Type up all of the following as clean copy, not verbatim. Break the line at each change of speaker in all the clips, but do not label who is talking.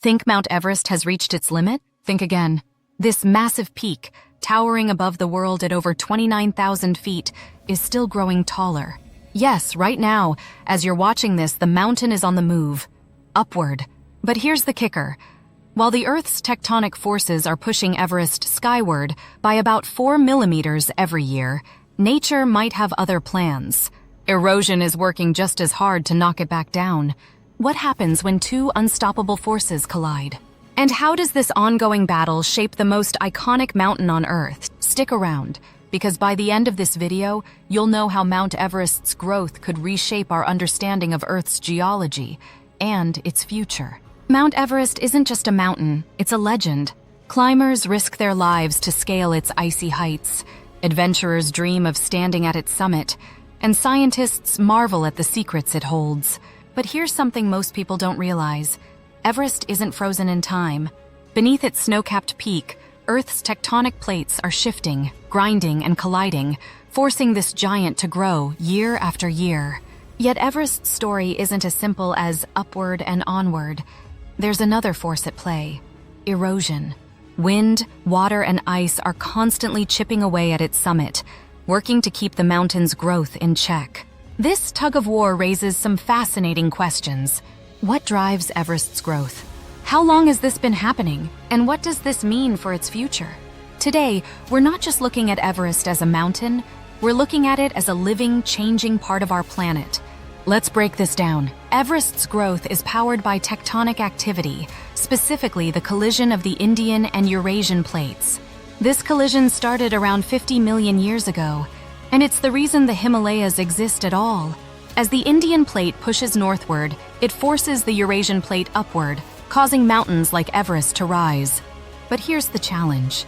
Think Mount Everest has reached its limit? Think again. This massive peak, towering above the world at over 29,000 feet, is still growing taller. Yes, right now, as you're watching this, the mountain is on the move, upward. But here's the kicker. While the Earth's tectonic forces are pushing Everest skyward by about 4 millimeters every year, nature might have other plans. Erosion is working just as hard to knock it back down. What happens when two unstoppable forces collide? And how does this ongoing battle shape the most iconic mountain on Earth? Stick around, because by the end of this video, you'll know how Mount Everest's growth could reshape our understanding of Earth's geology and its future. Mount Everest isn't just a mountain, it's a legend. Climbers risk their lives to scale its icy heights. Adventurers dream of standing at its summit, and scientists marvel at the secrets it holds. But here's something most people don't realize. Everest isn't frozen in time. Beneath its snow-capped peak, Earth's tectonic plates are shifting, grinding, and colliding, forcing this giant to grow year after year. Yet Everest's story isn't as simple as upward and onward. There's another force at play: erosion. Wind, water, and ice are constantly chipping away at its summit, working to keep the mountain's growth in check. This tug-of-war raises some fascinating questions. What drives Everest's growth? How long has this been happening? And what does this mean for its future? Today, we're not just looking at Everest as a mountain, we're looking at it as a living, changing part of our planet. Let's break this down. Everest's growth is powered by tectonic activity, specifically the collision of the Indian and Eurasian plates. This collision started around 50 million years ago, and it's the reason the Himalayas exist at all. As the Indian plate pushes northward, it forces the Eurasian plate upward, causing mountains like Everest to rise. But here's the challenge.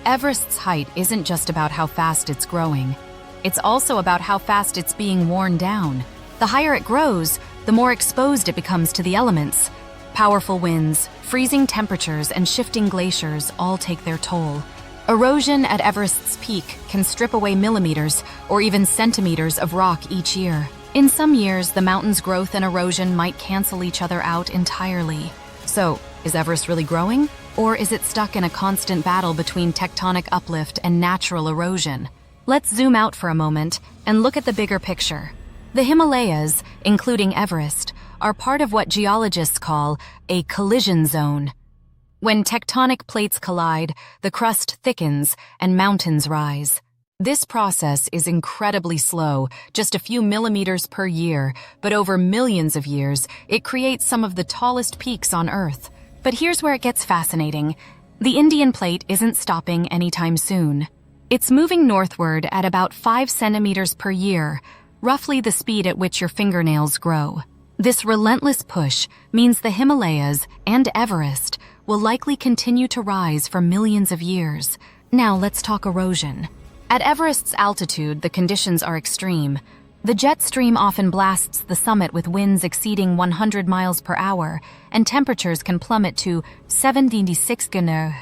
Everest's height isn't just about how fast it's growing. It's also about how fast it's being worn down. The higher it grows, the more exposed it becomes to the elements. Powerful winds, freezing temperatures, and shifting glaciers all take their toll. Erosion at Everest's peak can strip away millimeters or even centimeters of rock each year. In some years, the mountain's growth and erosion might cancel each other out entirely. So, is Everest really growing? Or is it stuck in a constant battle between tectonic uplift and natural erosion? Let's zoom out for a moment and look at the bigger picture. The Himalayas, including Everest, are part of what geologists call a collision zone. When tectonic plates collide, the crust thickens and mountains rise. This process is incredibly slow, just a few millimeters per year, but over millions of years, it creates some of the tallest peaks on Earth. But here's where it gets fascinating. The Indian plate isn't stopping anytime soon. It's moving northward at about 5 centimeters per year, roughly the speed at which your fingernails grow. This relentless push means the Himalayas and Everest will likely continue to rise for millions of years. Now let's talk erosion. At Everest's altitude, the conditions are extreme. The jet stream often blasts the summit with winds exceeding 100 miles per hour, and temperatures can plummet to 76 degrees.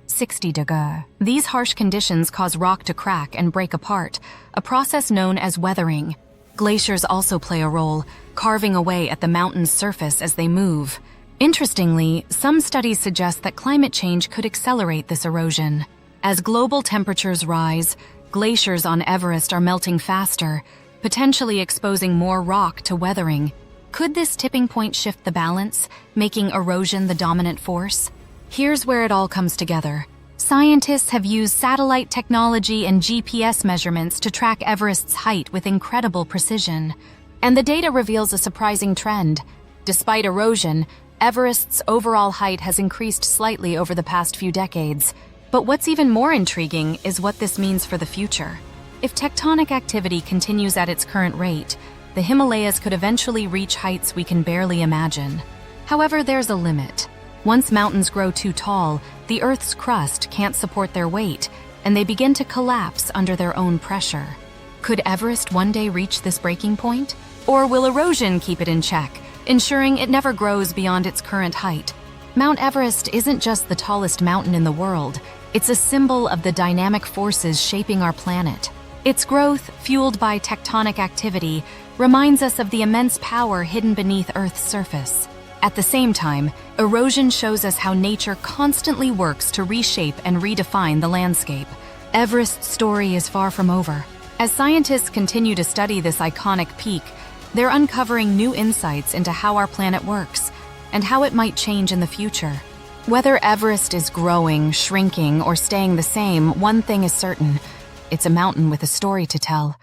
60 degrees. These harsh conditions cause rock to crack and break apart, a process known as weathering. Glaciers also play a role, carving away at the mountain's surface as they move. Interestingly, some studies suggest that climate change could accelerate this erosion. As global temperatures rise, glaciers on Everest are melting faster, potentially exposing more rock to weathering. Could this tipping point shift the balance, making erosion the dominant force? Here's where it all comes together. Scientists have used satellite technology and GPS measurements to track Everest's height with incredible precision. And the data reveals a surprising trend. Despite erosion, Everest's overall height has increased slightly over the past few decades. But what's even more intriguing is what this means for the future. If tectonic activity continues at its current rate, the Himalayas could eventually reach heights we can barely imagine. However, there's a limit. Once mountains grow too tall, the Earth's crust can't support their weight, and they begin to collapse under their own pressure. Could Everest one day reach this breaking point? Or will erosion keep it in check, ensuring it never grows beyond its current height? Mount Everest isn't just the tallest mountain in the world, it's a symbol of the dynamic forces shaping our planet. Its growth, fueled by tectonic activity, reminds us of the immense power hidden beneath Earth's surface. At the same time, erosion shows us how nature constantly works to reshape and redefine the landscape. Everest's story is far from over. As scientists continue to study this iconic peak, they're uncovering new insights into how our planet works and how it might change in the future. Whether Everest is growing, shrinking, or staying the same, one thing is certain: it's a mountain with a story to tell.